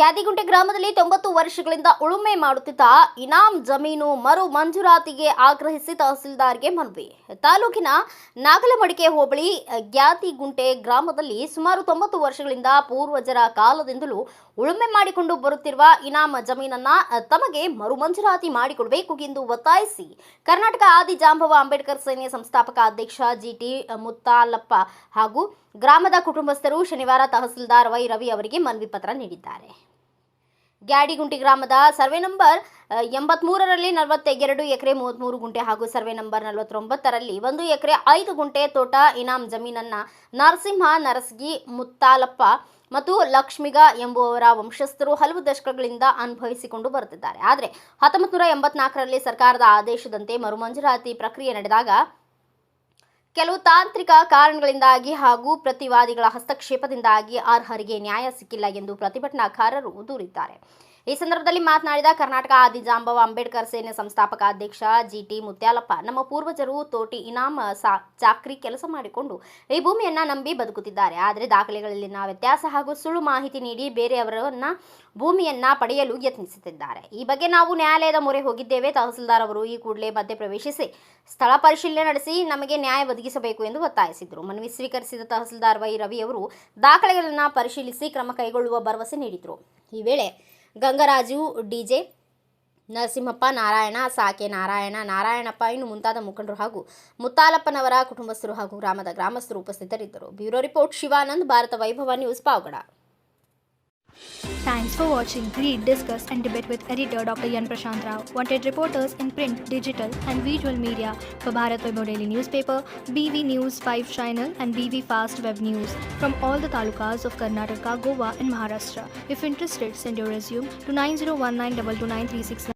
ಗ್ಯಾದಿಗುಂಟೆ ಗ್ರಾಮದಲ್ಲಿ 90 ವರ್ಷಗಳಿಂದ ಉಳುಮೆ ಮಾಡುತ್ತಿದ್ದ ಇನಾಮ್ ಜಮೀನು ಮರು ಮಂಜೂರಾತಿಗೆ ಆಗ್ರಹಿಸಿ ತಹಸೀಲ್ದಾರ್ಗೆ ಮನವಿ. ತಾಲೂಕಿನ ನಾಗಲಮಡಿಕೆ ಹೋಬಳಿ ಗ್ಯಾದಿಗುಂಟೆ ಗ್ರಾಮದಲ್ಲಿ ಸುಮಾರು 90 ವರ್ಷಗಳಿಂದ ಪೂರ್ವಜರ ಕಾಲದಿಂದಲೂ ಉಳುಮೆ ಮಾಡಿಕೊಂಡು ಬರುತ್ತಿರುವ ಇನಾಮ್ ಜಮೀನನ್ನ ತಮಗೆ ಮರು ಮಂಜೂರಾತಿ ಮಾಡಿಕೊಡಬೇಕು ಎಂದು ಒತ್ತಾಯಿಸಿ ಕರ್ನಾಟಕ ಆದಿಜಾಂಬವ ಅಂಬೇಡ್ಕರ್ ಸೇನೆ ಸಂಸ್ಥಾಪಕ ಅಧ್ಯಕ್ಷ ಜಿಟಿ ಮುತ್ತಾಲಪ್ಪ ಹಾಗೂ ಗ್ರಾಮದ ಕುಟುಂಬಸ್ಥರು ಶನಿವಾರ ತಹಸೀಲ್ದಾರ್ ವೈ ರವಿ ಅವರಿಗೆ ಮನವಿ ಪತ್ರ ನೀಡಿದ್ದಾರೆ. ಗ್ಯಾಡಿಗುಂಟೆ ಗ್ರಾಮದ ಸರ್ವೆ ನಂಬರ್ 83ರಲ್ಲಿ 42 ಎಕರೆ 33 ಗುಂಟೆ ಹಾಗೂ ಸರ್ವೆ ನಂಬರ್ 49ರಲ್ಲಿ 1 ಎಕರೆ 5 ಗುಂಟೆ ತೋಟ ಇನಾಮ್ ಜಮೀನನ್ನ ನರಸಿಂಹ ನರಸಗಿ ಮುತ್ತಾಲಪ್ಪ ಮತ್ತು ಲಕ್ಷ್ಮಿಗ ಎಂಬುವವರ ವಂಶಸ್ಥರು ಹಲವು ದಶಕಗಳಿಂದ ಅನುಭವಿಸಿಕೊಂಡು ಬರುತ್ತಿದ್ದಾರೆ. ಆದರೆ 1984ರಲ್ಲಿ ಸರ್ಕಾರದ ಆದೇಶದಂತೆ ಮರು ಮಂಜೂರಾತಿ ಪ್ರಕ್ರಿಯೆ ನಡೆದಾಗ ಕೆಲವು ತಾಂತ್ರಿಕ ಕಾರಣಗಳಿಂದಾಗಿ ಹಾಗೂ ಪ್ರತಿವಾದಿಗಳ ಹಸ್ತಕ್ಷೇಪದಿಂದಾಗಿ ಅರ್ಹರಿಗೆ ನ್ಯಾಯ ಸಿಕ್ಕಿಲ್ಲ ಎಂದು ಪ್ರತಿಭಟನಾಕಾರರು ದೂರಿದ್ದಾರೆ. ಈ ಸಂದರ್ಭದಲ್ಲಿ ಮಾತನಾಡಿದ ಕರ್ನಾಟಕ ಆದಿಜಾಂಬವ ಅಂಬೇಡ್ಕರ್ ಸೇನೆ ಸಂಸ್ಥಾಪಕ ಅಧ್ಯಕ್ಷ ಜಿಟಿ ಮುತ್ಯಾಲಪ್ಪ, ನಮ್ಮ ಪೂರ್ವಜರು ತೋಟಿ ಇನಾಮ್ ಚಾಕ್ರಿ ಕೆಲಸ ಮಾಡಿಕೊಂಡು ಈ ಭೂಮಿಯನ್ನ ನಂಬಿ ಬದುಕುತ್ತಿದ್ದಾರೆ. ಆದರೆ ದಾಖಲೆಗಳಲ್ಲಿನ ವ್ಯತ್ಯಾಸ ಹಾಗೂ ಸುಳ್ಳು ಮಾಹಿತಿ ನೀಡಿ ಬೇರೆಯವರನ್ನ ಭೂಮಿಯನ್ನ ಪಡೆಯಲು ಯತ್ನಿಸುತ್ತಿದ್ದಾರೆ. ಈ ಬಗ್ಗೆ ನಾವು ನ್ಯಾಯಾಲಯದ ಮೊರೆ ಹೋಗಿದ್ದೇವೆ. ತಹಸೀಲ್ದಾರ್ ಅವರು ಈ ಕೂಡಲೇ ಮಧ್ಯೆ ಪ್ರವೇಶಿಸಿ ಸ್ಥಳ ಪರಿಶೀಲನೆ ನಡೆಸಿ ನಮಗೆ ನ್ಯಾಯ ಒದಗಿಸಬೇಕು ಎಂದು ಒತ್ತಾಯಿಸಿದರು. ಮನವಿ ಸ್ವೀಕರಿಸಿದ ತಹಸೀಲ್ದಾರ್ ವೈ ರವಿ ಅವರು ದಾಖಲೆಗಳನ್ನು ಪರಿಶೀಲಿಸಿ ಕ್ರಮ ಕೈಗೊಳ್ಳುವ ಭರವಸೆ ನೀಡಿದರು. ಈ ವೇಳೆ ಗಂಗರಾಜು, ಡಿಜೆ ನರಸಿಂಹಪ್ಪ, ನಾರಾಯಣ, ಸಾಕೆ ನಾರಾಯಣ, ನಾರಾಯಣಪ್ಪ ಇನ್ನು ಮುಂತಾದ ಮುಖಂಡರು ಹಾಗೂ ಮುತ್ತಾಲಪ್ಪನವರ ಕುಟುಂಬಸ್ಥರು ಹಾಗೂ ಗ್ರಾಮದ ಗ್ರಾಮಸ್ಥರು ಉಪಸ್ಥಿತರಿದ್ದರು. ಬ್ಯೂರೋ ರಿಪೋರ್ಟ್ ಶಿವಾನಂದ್, ಭಾರತ ವೈಭವ news, Pavagada. Thanks for watching. Read, discuss and debate with editor Dr. Yan Prashant Rao. Wanted reporters in print, digital and visual media for Bharat Vaibhav Daily Newspaper, BV News 5 Channel and BV Fast Web News from all the talukas of Karnataka, Goa and Maharashtra. If interested, send your resume to 9019229369.